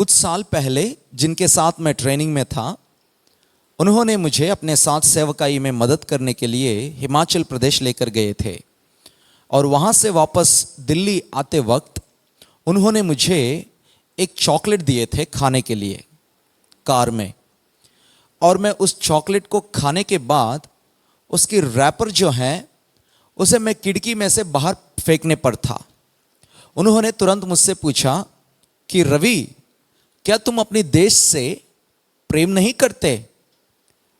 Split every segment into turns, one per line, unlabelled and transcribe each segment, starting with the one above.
कुछ साल पहले जिनके साथ मैं ट्रेनिंग में था, उन्होंने मुझे अपने साथ सेवकाई में मदद करने के लिए हिमाचल प्रदेश लेकर गए थे। और वहाँ से वापस दिल्ली आते वक्त उन्होंने मुझे एक चॉकलेट दिए थे खाने के लिए कार में। और मैं उस चॉकलेट को खाने के बाद उसकी रैपर जो है उसे मैं खिड़की में से बाहर फेंकने पर था। उन्होंने तुरंत मुझसे पूछा कि रवि, क्या तुम अपने देश से प्रेम नहीं करते?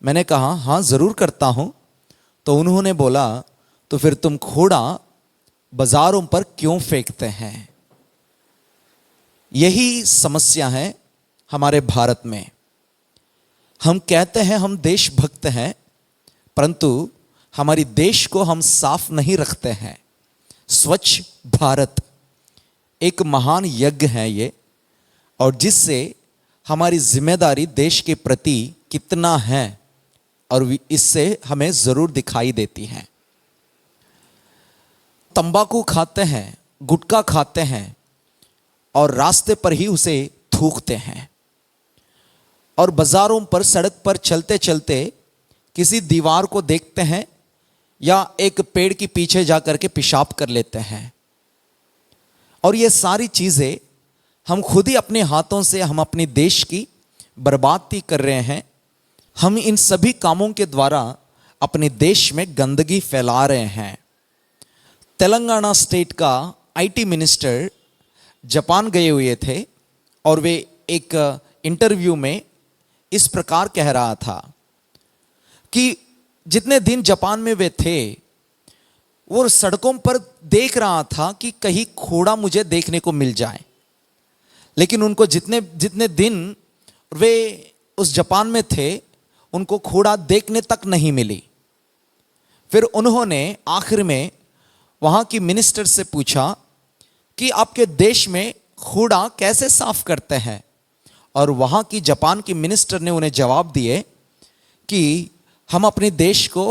मैंने कहा हाँ ज़रूर करता हूँ। तो उन्होंने बोला तो फिर तुम कूड़ा बाजारों पर क्यों फेंकते हैं? यही समस्या है हमारे भारत में। हम कहते हैं हम देशभक्त हैं, परंतु हमारी देश को हम साफ नहीं रखते हैं। स्वच्छ भारत एक महान यज्ञ है ये, और जिससे हमारी जिम्मेदारी देश के प्रति कितना है और इससे हमें ज़रूर दिखाई देती है। तंबाकू खाते हैं, गुटखा खाते हैं और रास्ते पर ही उसे थूकते हैं। और बाजारों पर सड़क पर चलते चलते किसी दीवार को देखते हैं या एक पेड़ के पीछे जाकर के पेशाब कर लेते हैं। और ये सारी चीज़ें हम खुद ही अपने हाथों से हम अपने देश की बर्बादी कर रहे हैं। हम इन सभी कामों के द्वारा अपने देश में गंदगी फैला रहे हैं। तेलंगाना स्टेट का आईटी मिनिस्टर जापान गए हुए थे और वे एक इंटरव्यू में इस प्रकार कह रहा था कि जितने दिन जापान में वे थे वो सड़कों पर देख रहा था कि कहीं कूड़ा मुझे देखने को मिल जाए, लेकिन उनको जितने दिन वे उस जापान में थे उनको कूड़ा देखने तक नहीं मिली। फिर उन्होंने आखिर में वहाँ की मिनिस्टर से पूछा कि आपके देश में कूड़ा कैसे साफ करते हैं? और वहाँ की जापान की मिनिस्टर ने उन्हें जवाब दिए कि हम अपने देश को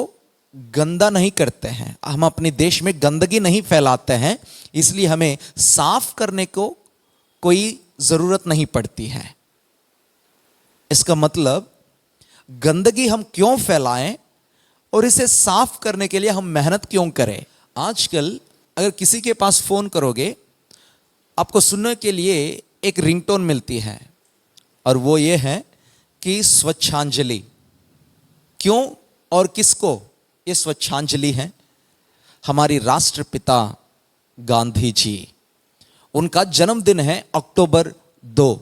गंदा नहीं करते हैं, हम अपने देश में गंदगी नहीं फैलाते हैं, इसलिए हमें साफ करने को कोई ज़रूरत नहीं पड़ती है। इसका मतलब गंदगी हम क्यों फैलाएं और इसे साफ करने के लिए हम मेहनत क्यों करें? आजकल अगर किसी के पास फ़ोन करोगे, आपको सुनने के लिए एक रिंगटोन मिलती है और वो ये है कि स्वच्छांजलि। क्यों और किसको ये स्वच्छांजलि है? हमारी राष्ट्रपिता गांधी जी, उनका जन्मदिन है अक्टूबर 2,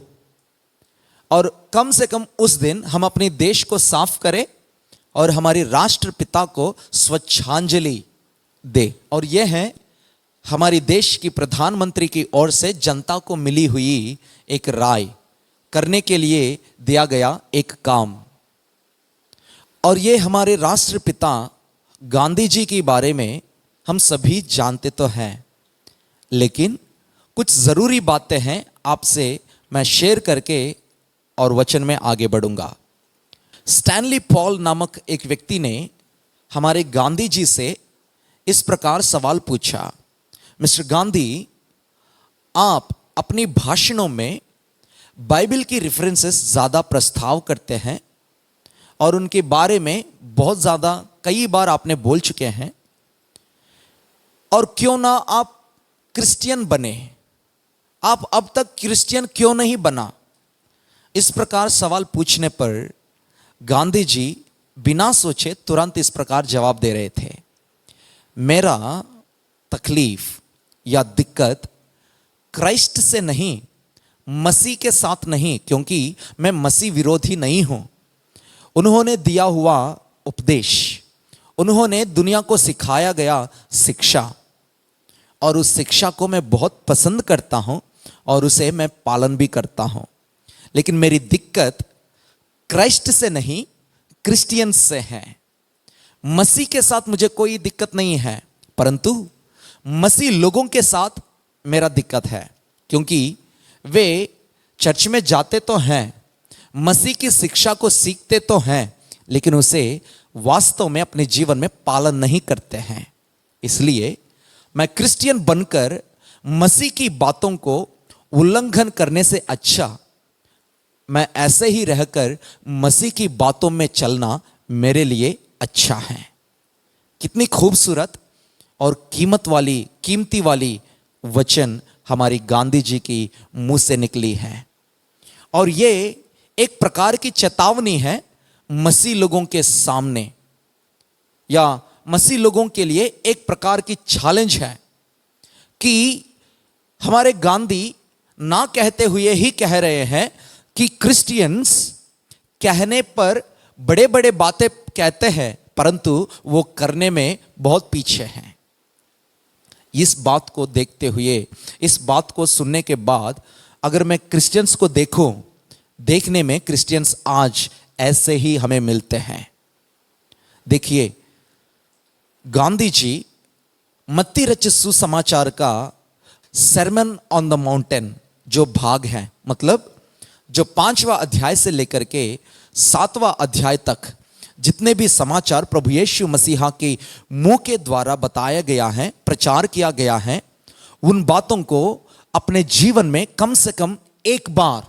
और कम से कम उस दिन हम अपने देश को साफ करें और हमारे राष्ट्रपिता को स्वच्छांजलि दे। और यह है हमारी देश की प्रधानमंत्री की ओर से जनता को मिली हुई एक राय करने के लिए दिया गया एक काम। और ये हमारे राष्ट्रपिता गांधी जी के बारे में हम सभी जानते तो हैं, लेकिन कुछ ज़रूरी बातें हैं आपसे मैं शेयर करके और वचन में आगे बढ़ूंगा। स्टैनली पॉल नामक एक व्यक्ति ने हमारे गांधी जी से इस प्रकार सवाल पूछा, मिस्टर गांधी, आप अपनी भाषणों में बाइबल की रेफरेंसेस ज़्यादा प्रस्ताव करते हैं और उनके बारे में बहुत ज़्यादा कई बार आपने बोल चुके हैं, और क्यों ना आप क्रिश्चियन बने? आप अब तक क्रिश्चियन क्यों नहीं बना? इस प्रकार सवाल पूछने पर गांधी जी बिना सोचे तुरंत इस प्रकार जवाब दे रहे थे, मेरा तकलीफ या दिक्कत क्राइस्ट से नहीं, मसीह के साथ नहीं, क्योंकि मैं मसीह विरोधी नहीं हूं। उन्होंने दिया हुआ उपदेश, उन्होंने दुनिया को सिखाया गया शिक्षा, और उस शिक्षा को मैं बहुत पसंद करता हूं और उसे मैं पालन भी करता हूं। लेकिन मेरी दिक्कत क्राइस्ट से नहीं, क्रिश्चियन से है। मसीह के साथ मुझे कोई दिक्कत नहीं है, परंतु मसीह लोगों के साथ मेरा दिक्कत है, क्योंकि वे चर्च में जाते तो हैं, मसीह की शिक्षा को सीखते तो हैं, लेकिन उसे वास्तव में अपने जीवन में पालन नहीं करते हैं। इसलिए मैं क्रिश्चियन बनकर मसीह की बातों को उल्लंघन करने से अच्छा मैं ऐसे ही रहकर मसीह की बातों में चलना मेरे लिए अच्छा है। कितनी खूबसूरत और कीमती वाली वचन हमारी गांधी जी की मुंह से निकली है। और ये एक प्रकार की चेतावनी है मसीह लोगों के सामने, या मसीह लोगों के लिए एक प्रकार की चैलेंज है कि हमारे गांधी ना कहते हुए ही कह रहे हैं कि क्रिश्चियंस कहने पर बड़े बड़े बातें कहते हैं परंतु वो करने में बहुत पीछे हैं। इस बात को देखते हुए, इस बात को सुनने के बाद अगर मैं क्रिश्चियंस को देखने में क्रिश्चियंस आज ऐसे ही हमें मिलते हैं। देखिए, गांधी जी मत्ती रचित सुसमाचार का सरमन ऑन द माउंटेन जो भाग है, मतलब जो 5वां अध्याय से लेकर के 7वां अध्याय तक जितने भी समाचार प्रभु यीशु मसीहा के मुंह के द्वारा बताया गया है, प्रचार किया गया है, उन बातों को अपने जीवन में कम से कम एक बार,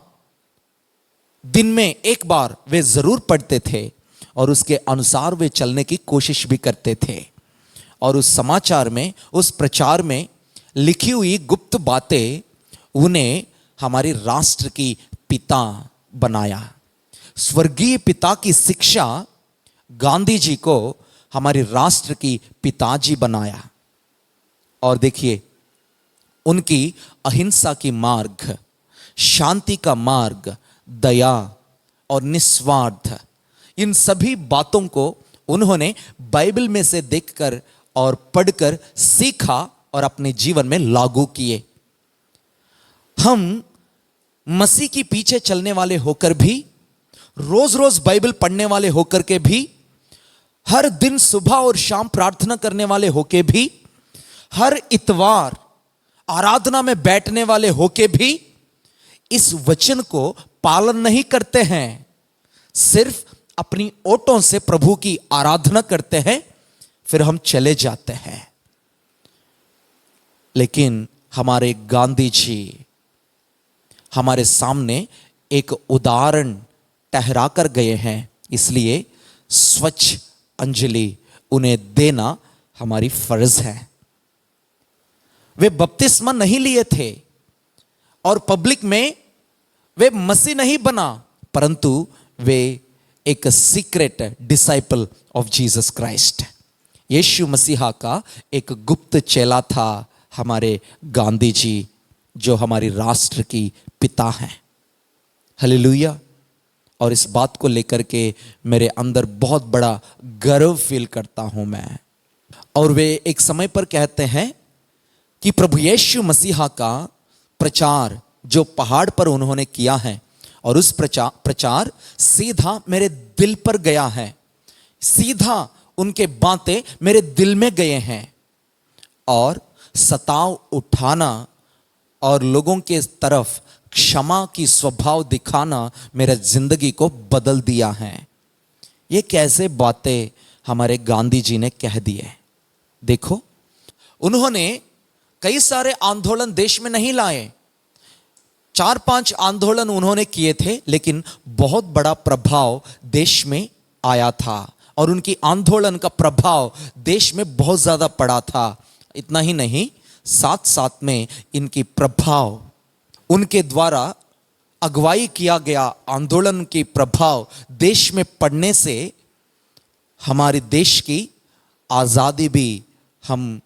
दिन में एक बार वे जरूर पढ़ते थे और उसके अनुसार वे चलने की कोशिश भी करते थे। और उस समाचार में, उस प्रचार में लिखी हुई गुप्त बातें उन्हें हमारे राष्ट्र की पिता बनाया। स्वर्गीय पिता की शिक्षा गांधी जी को हमारे राष्ट्र की पिताजी बनाया। और देखिए, उनकी अहिंसा की मार्ग, शांति का मार्ग, दया और निस्वार्थ, इन सभी बातों को उन्होंने बाइबल में से देखकर और पढ़कर सीखा और अपने जीवन में लागू किए। हम मसीह के पीछे चलने वाले होकर भी, रोज रोज बाइबल पढ़ने वाले होकर के भी, हर दिन सुबह और शाम प्रार्थना करने वाले होके भी, हर इतवार आराधना में बैठने वाले होके भी इस वचन को पालन नहीं करते हैं। सिर्फ अपनी ओटों से प्रभु की आराधना करते हैं, फिर हम चले जाते हैं। लेकिन हमारे गांधी जी हमारे सामने एक उदाहरण ठहरा कर गए हैं, इसलिए स्वच्छ अंजलि उन्हें देना हमारी फर्ज है। वे बपतिस्मा नहीं लिए थे और पब्लिक में वे मसीह नहीं बना, परंतु वे एक secret disciple of Jesus Christ, Yeshu मसीहा का एक गुप्त चेला था हमारे गांधी जी, जो हमारी राष्ट्र की पिता हैं। हालेलुया। और इस बात को लेकर के मेरे अंदर बहुत बड़ा गर्व फील करता हूं मैं। और वे एक समय पर कहते हैं कि प्रभु यीशु मसीहा का प्रचार जो पहाड़ पर उन्होंने किया है, और उस प्रचार सीधा मेरे दिल पर गया है, सीधा उनके बातें मेरे दिल में गए हैं। और सताव उठाना और लोगों के तरफ क्षमा की स्वभाव दिखाना मेरे जिंदगी को बदल दिया है। ये कैसे बातें हमारे गांधी जी ने कह दिए। देखो, उन्होंने कई सारे आंदोलन देश में नहीं लाए, 4-5 आंदोलन उन्होंने किए थे, लेकिन बहुत बड़ा प्रभाव देश में आया था और उनकी आंदोलन का प्रभाव देश में बहुत ज्यादा पड़ा था। इतना ही नहीं, साथ साथ में इनकी प्रभाव, उनके द्वारा अगुवाई किया गया आंदोलन की प्रभाव देश में पड़ने से हमारे देश की आजादी भी हम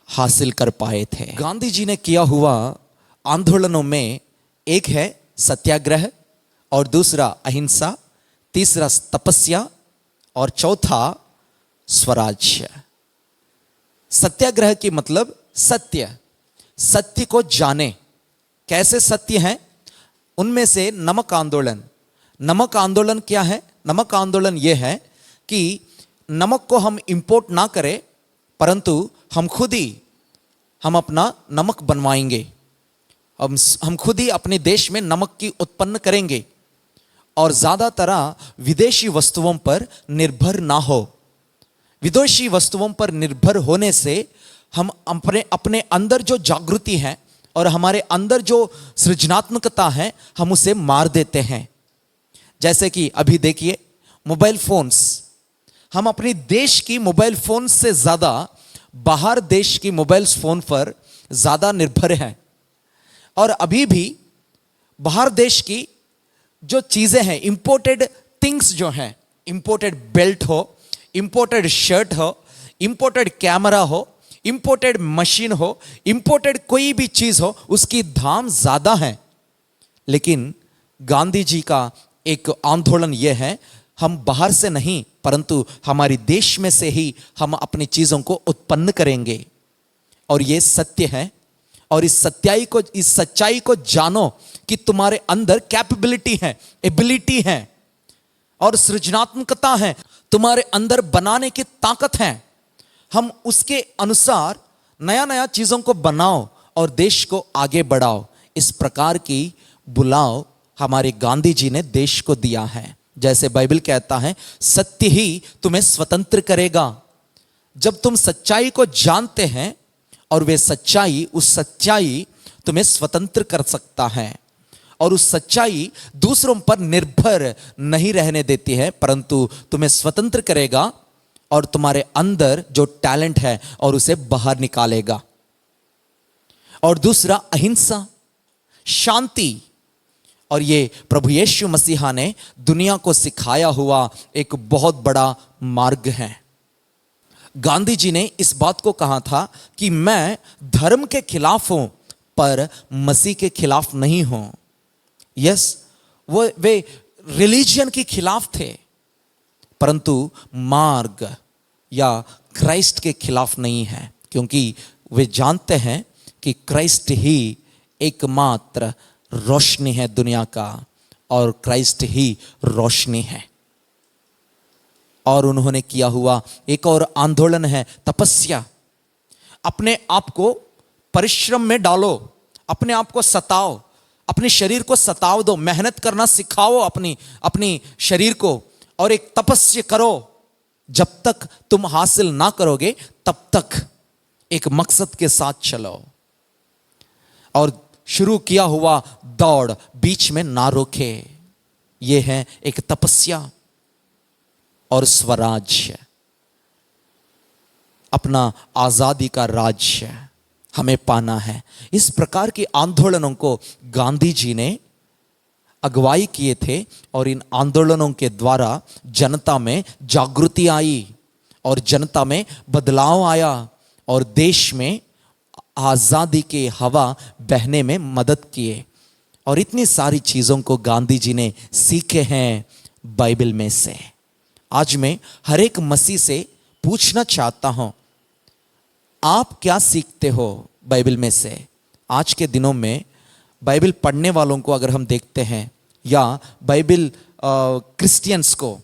हासिल कर पाए थे। गांधी जी ने किया हुआ आंदोलनों में एक है सत्याग्रह, और दूसरा अहिंसा, तीसरा तपस्या, और चौथा स्वराज्य। सत्याग्रह की मतलब सत्य, सत्य को जाने। कैसे सत्य है? उनमें से नमक आंदोलन। नमक आंदोलन क्या है? नमक आंदोलन यह है कि नमक को हम इंपोर्ट ना करें, परंतु हम खुद ही अपना नमक बनवाएंगे। हम खुद ही अपने देश में नमक की उत्पन्न करेंगे और ज्यादातर विदेशी वस्तुओं पर निर्भर ना हो। विदेशी वस्तुओं पर निर्भर होने से हम अपने अंदर जो जागृति है और हमारे अंदर जो सृजनात्मकता है, हम उसे मार देते हैं। जैसे कि अभी देखिए मोबाइल फोन्स, हम अपनी देश की मोबाइल फोन से ज्यादा बाहर देश की मोबाइल फोन पर ज्यादा निर्भर हैं। और अभी भी बाहर देश की जो चीजें हैं, इंपोर्टेड थिंग्स जो हैं, इंपोर्टेड बेल्ट हो, इंपोर्टेड शर्ट हो, इंपोर्टेड कैमरा हो, इंपोर्टेड मशीन हो, इंपोर्टेड कोई भी चीज हो, उसकी दाम ज्यादा है। लेकिन गांधी जी का एक आंदोलन यह है, हम बाहर से नहीं परंतु हमारी देश में से ही हम अपनी चीजों को उत्पन्न करेंगे। और यह सत्य है। और इस सच्चाई को जानो कि तुम्हारे अंदर कैपेबिलिटी है, एबिलिटी है और सृजनात्मकता है, तुम्हारे अंदर बनाने की ताकत है। हम उसके अनुसार नया नया चीजों को बनाओ और देश को आगे बढ़ाओ। इस प्रकार की बुलाओ हमारे गांधी जी ने देश को दिया है। जैसे बाइबल कहता है, सत्य ही तुम्हें स्वतंत्र करेगा। जब तुम सच्चाई को जानते हैं और वे सच्चाई, उस सच्चाई तुम्हें स्वतंत्र कर सकता है और उस सच्चाई दूसरों पर निर्भर नहीं रहने देती है परंतु तुम्हें स्वतंत्र करेगा और तुम्हारे अंदर जो टैलेंट है और उसे बाहर निकालेगा। और दूसरा अहिंसा, शांति। और ये प्रभु यीशु मसीहा ने दुनिया को सिखाया हुआ एक बहुत बड़ा मार्ग है। गांधी जी ने इस बात को कहा था कि मैं धर्म के खिलाफ हूं पर मसीह के खिलाफ नहीं हूं। यस, वे रिलीजन के खिलाफ थे परंतु मार्ग या क्राइस्ट के खिलाफ नहीं है, क्योंकि वे जानते हैं कि क्राइस्ट ही एकमात्र रोशनी है दुनिया का और क्राइस्ट ही रोशनी है। और उन्होंने किया हुआ एक और आंदोलन है तपस्या। अपने आप को परिश्रम में डालो, अपने आप को सताओ, अपने शरीर को सताओ दो, मेहनत करना सिखाओ अपनी शरीर को और एक तपस्या करो। जब तक तुम हासिल ना करोगे तब तक एक मकसद के साथ चलो और शुरू किया हुआ दौड़ बीच में ना रोके। यह है एक तपस्या। और स्वराज्य, अपना आजादी का राज्य हमें पाना है। इस प्रकार के आंदोलनों को गांधी जी ने अगुवाई किए थे और इन आंदोलनों के द्वारा जनता में जागृति आई और जनता में बदलाव आया और देश में आजादी के हवा बहने में मदद किए। और इतनी सारी चीजों को गांधी जी ने सीखे हैं बाइबल में से। आज मैं हर एक मसीह से पूछना चाहता हूं, आप क्या सीखते हो बाइबल में से? आज के दिनों में बाइबल पढ़ने वालों को अगर हम देखते हैं या बाइबल क्रिश्चियंस को,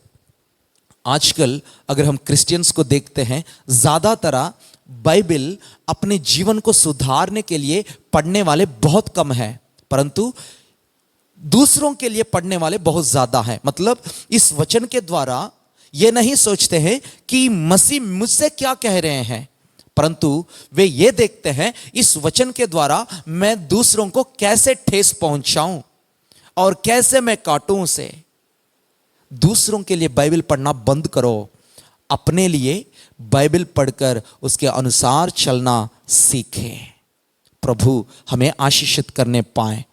आजकल अगर हम क्रिश्चियंस को देखते हैं, ज्यादातर बाइबल अपने जीवन को सुधारने के लिए पढ़ने वाले बहुत कम हैं परंतु दूसरों के लिए पढ़ने वाले बहुत ज्यादा हैं। मतलब इस वचन के द्वारा ये नहीं सोचते हैं कि मसीह मुझसे क्या कह रहे हैं परंतु वे ये देखते हैं इस वचन के द्वारा मैं दूसरों को कैसे ठेस पहुंचाऊं और कैसे मैं काटूं उसे। दूसरों के लिए बाइबल पढ़ना बंद करो, अपने लिए बाइबल पढ़कर उसके अनुसार चलना सीखें। प्रभु हमें आशीषित करने पाए,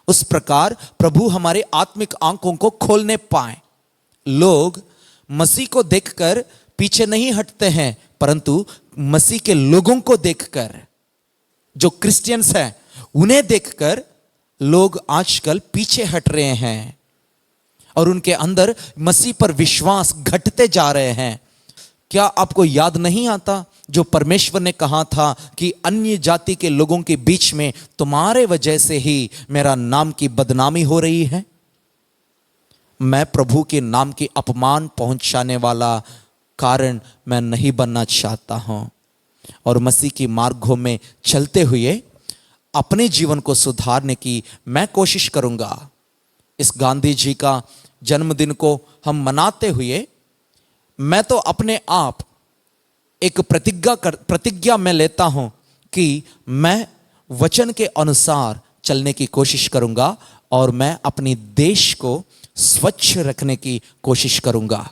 उस प्रकार प्रभु हमारे आत्मिक आंखों को खोलने पाए। लोग मसीह को देखकर पीछे नहीं हटते हैं परंतु मसीह के लोगों को देखकर, जो क्रिश्चियंस हैं उन्हें देखकर लोग आजकल पीछे हट रहे हैं और उनके अंदर मसीह पर विश्वास घटते जा रहे हैं। क्या आपको याद नहीं आता जो परमेश्वर ने कहा था कि अन्य जाति के लोगों के बीच में तुम्हारे वजह से ही मेरा नाम की बदनामी हो रही है? मैं प्रभु के नाम की अपमान पहुंचाने वाला कारण मैं नहीं बनना चाहता हूं और मसीह की मार्गों में चलते हुए अपने जीवन को सुधारने की मैं कोशिश करूंगा। इस गांधी जी का जन्मदिन को हम मनाते हुए मैं तो अपने आप एक प्रतिज्ञा में लेता हूं कि मैं वचन के अनुसार चलने की कोशिश करूंगा और मैं अपनी देश को स्वच्छ रखने की कोशिश करूंगा।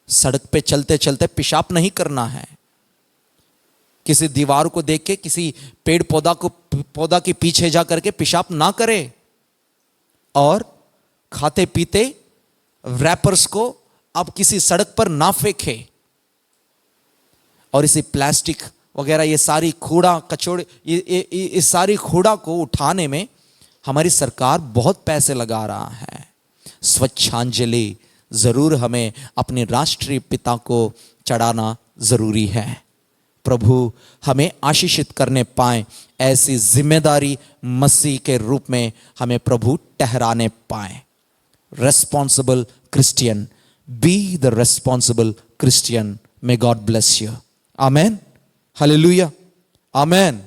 सड़क पे चलते चलते पेशाब नहीं करना है। किसी दीवार को देख के, किसी पेड़ पौधा के पीछे जा करके पेशाब ना करे। और खाते पीते रैपर्स को आप किसी सड़क पर ना फेंके। और इसी प्लास्टिक वगैरह ये सारी कूड़ा कचौड़े, ये सारी कूड़ा को उठाने में हमारी सरकार बहुत पैसे लगा रहा है। स्वच्छांजलि जरूर हमें अपने राष्ट्रीय पिता को चढ़ाना जरूरी है। प्रभु हमें आशीषित करने पाए, ऐसी जिम्मेदारी मसीह के रूप में हमें प्रभु ठहराने पाए। Responsible Christian, be the responsible Christian. May God bless you. Amen, hallelujah, amen.